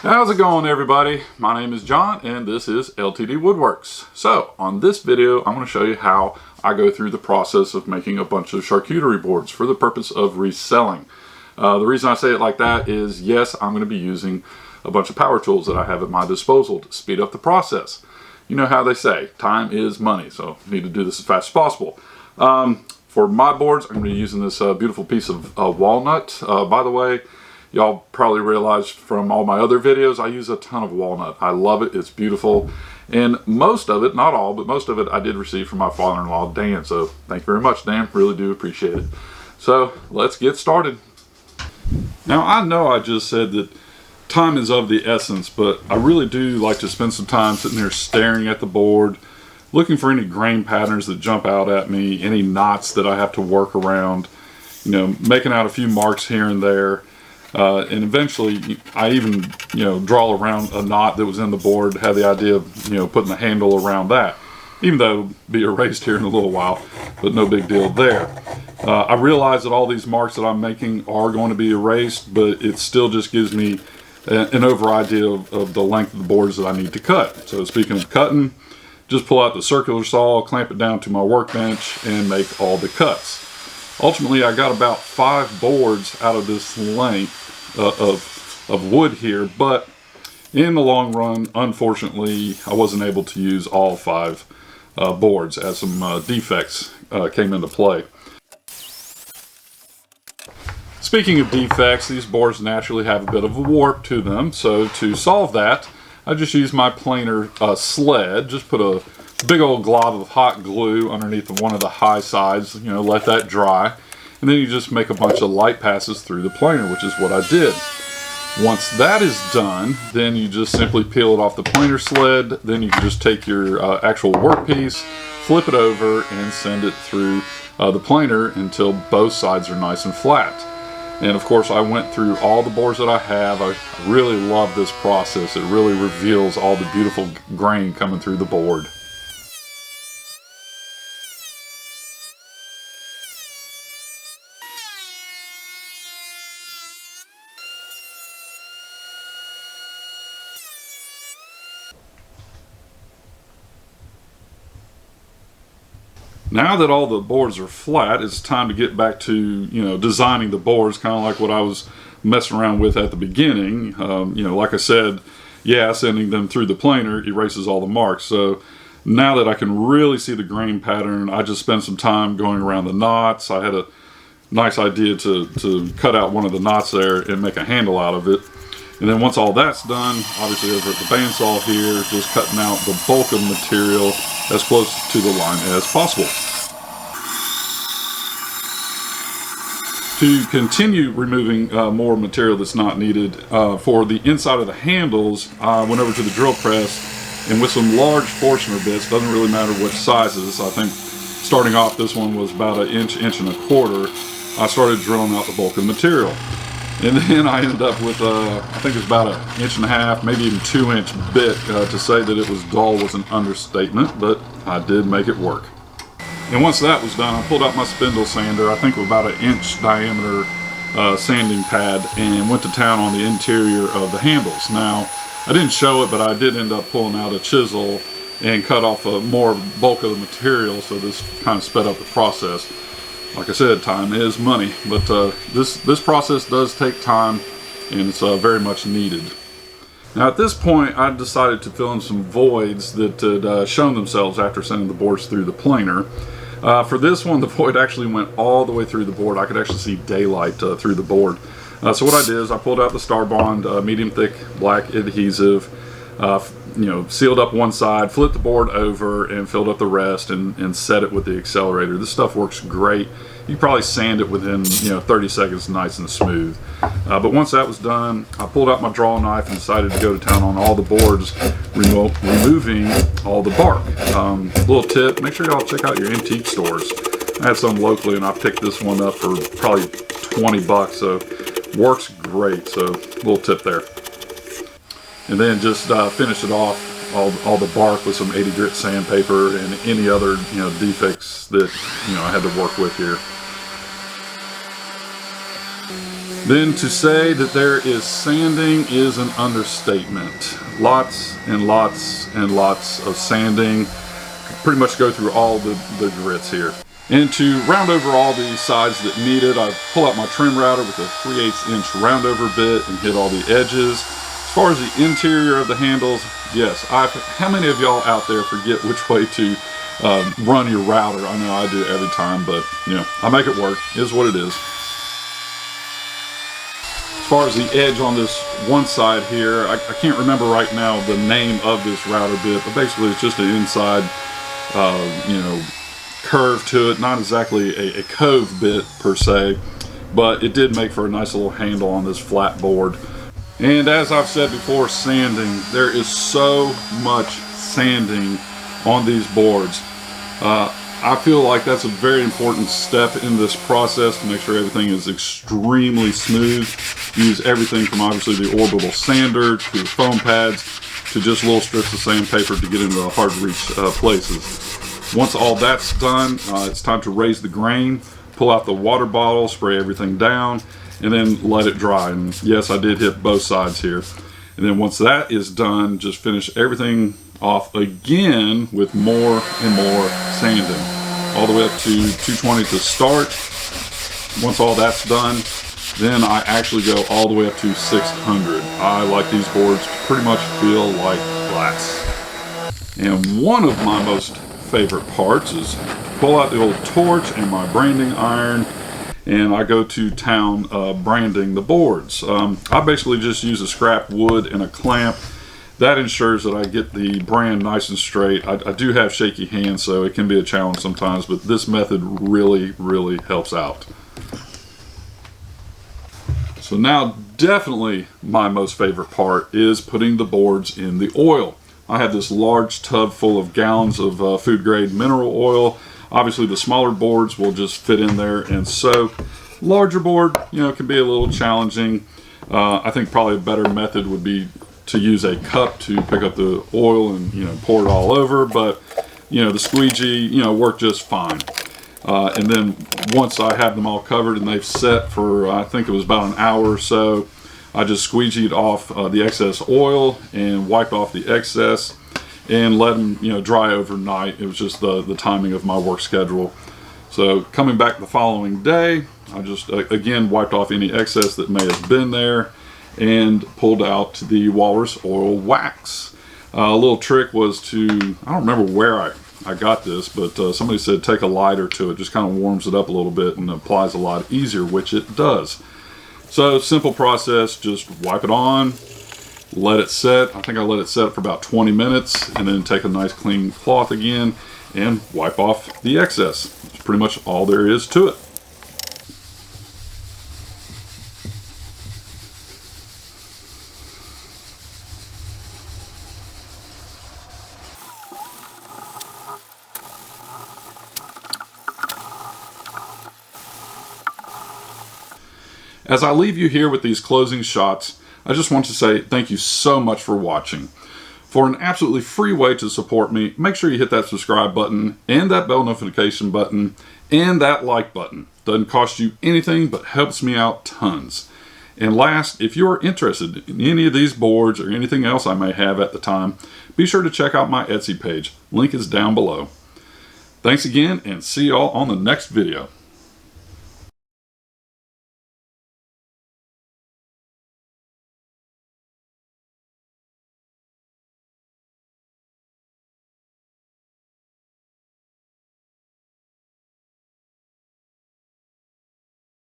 How's it going, everybody? My name is John and this is LTD Woodworks. So on this video I'm going to show you how I go through the process of making a bunch of charcuterie boards for the purpose of reselling. The reason I say it like that is, yes, I'm going to be using a bunch of power tools that I have at my disposal to speed up the process. You know how they say, time is money, so I need to do this as fast as possible. For my boards, I'm going to be using this beautiful piece of walnut. By the way, y'all probably realized from all my other videos, I use a ton of walnut. I love it. It's beautiful. And most of it, not all, but most of it I did receive from my father-in-law, Dan. So thank you very much, Dan. Really do appreciate it. So let's get started. Now, I know I just said that time is of the essence, but I really do like to spend some time sitting there staring at the board, looking for any grain patterns that jump out at me, any knots that I have to work around, you know, making out a few marks here and there. And eventually I even, draw around a knot that was in the board, had the idea of, putting the handle around that, even though it'll be erased here in a little while, but no big deal there. I realize that all these marks that I'm making are going to be erased, but it still just gives me an over idea of the length of the boards that I need to cut. So speaking of cutting, just pull out the circular saw, clamp it down to my workbench, and make all the cuts. Ultimately, I got about 5 boards out of this length of wood here, but in the long run, unfortunately, I wasn't able to use all 5 boards as some defects came into play. Speaking of defects, these boards naturally have a bit of a warp to them, so to solve that, I just used my planer sled, just put a big old glob of hot glue underneath one of the high sides, let that dry, and then you just make a bunch of light passes through the planer, which is what I did. Once that is done, then you just simply peel it off the planer sled, then you can just take your actual workpiece, flip it over, and send it through the planer until both sides are nice and flat. And of course, I went through all the boards that I have. I really love this process. It really reveals all the beautiful grain coming through the board. Now that all the boards are flat, it's time to get back to, designing the boards, kind of like what I was messing around with at the beginning. Like I said, sending them through the planer erases all the marks. So now that I can really see the grain pattern, I just spent some time going around the knots. I had a nice idea to cut out one of the knots there and make a handle out of it. And then once all that's done, obviously over at the bandsaw here, just cutting out the bulk of the material as close to the line as possible. To continue removing more material that's not needed, for the inside of the handles, I went over to the drill press, and with some large Forstner bits, doesn't really matter which sizes, I think starting off this one was about an inch, inch and a quarter, I started drilling out the bulk of the material. And then I ended up with, I think it was about an inch and a half, maybe even 2-inch bit. To say that it was dull was an understatement, but I did make it work. And once that was done, I pulled out my spindle sander, I think with about an inch diameter sanding pad, and went to town on the interior of the handles. Now, I didn't show it, but I did end up pulling out a chisel and cut off more bulk of the material, so this kind of sped up the process. Like I said, time is money, but this process does take time, and it's very much needed. Now at this point, I decided to fill in some voids that had shown themselves after sending the boards through the planer. For this one, the void actually went all the way through the board. I could actually see daylight through the board. So what I did is I pulled out the Star Bond medium thick black adhesive, sealed up one side, flipped the board over, and filled up the rest, and set it with the accelerator. This stuff works great. You can probably sand it within 30 seconds nice and smooth. But once that was done, I pulled out my draw knife and decided to go to town on all the boards, removing all the bark. Little tip, make sure y'all check out your antique stores. I had some locally, and I picked this one up for probably 20 bucks, so works great. So little tip there. And then just finish it off, all the bark, with some 80 grit sandpaper and any other defects that I had to work with here. Then to say that there is sanding is an understatement. Lots and lots and lots of sanding. Pretty much go through all the grits here. And to round over all the sides that need it, I pull out my trim router with a 3/8 inch roundover bit and hit all the edges. As far as the interior of the handles, yes, how many of y'all out there forget which way to run your router? I know I do every time, but you know, I make it work. It is what it is. As far as the edge on this one side here, I can't remember right now the name of this router bit, but basically it's just an inside, you know, curve to it. Not exactly a cove bit per se, but it did make for a nice little handle on this flat board. And as I've said before, sanding. There is so much sanding on these boards. I feel like that's a very important step in this process to make sure everything is extremely smooth. Use everything from obviously the orbital sander to the foam pads to just little strips of sandpaper to get into the hard to reach places. Once all that's done, it's time to raise the grain, pull out the water bottle, spray everything down, and then let it dry. And yes, I did hit both sides here. And then once that is done, just finish everything off again with more and more sanding. All the way up to 220 to start. Once all that's done, then I actually go all the way up to 600. I like these boards to pretty much feel like glass. And one of my most favorite parts is pull out the old torch and my branding iron, and I go to town branding the boards. I basically just use a scrap wood and a clamp. That ensures that I get the brand nice and straight. I do have shaky hands, so it can be a challenge sometimes, but this method really, really helps out. So now definitely my most favorite part is putting the boards in the oil. I have this large tub full of gallons of food grade mineral oil. Obviously the smaller boards will just fit in there and soak. Larger board, you know, can be a little challenging. I think probably a better method would be to use a cup to pick up the oil and, you know, pour it all over, but you know, the squeegee, you know, worked just fine. And then once I have them all covered and they've set for, I think it was about an hour or so, I just squeegeed off the excess oil and wiped off the excess and let them, you know, dry overnight. It was just the timing of my work schedule. So coming back the following day, I just again wiped off any excess that may have been there and pulled out the walrus oil wax. A little trick was to, I don't remember where I got this, but somebody said take a lighter to it, just kind of warms it up a little bit and applies a lot easier, which it does. So simple process, just wipe it on, let it set. I think I let it set for about 20 minutes and then take a nice clean cloth again and wipe off the excess. That's pretty much all there is to it. As I leave you here with these closing shots, I just want to say thank you so much for watching. For an absolutely free way to support me, make sure you hit that subscribe button and that bell notification button and that like button. Doesn't cost you anything but helps me out tons. And last, if you're interested in any of these boards or anything else I may have at the time, be sure to check out my Etsy page. Link is down below. Thanks again and see y'all on the next video.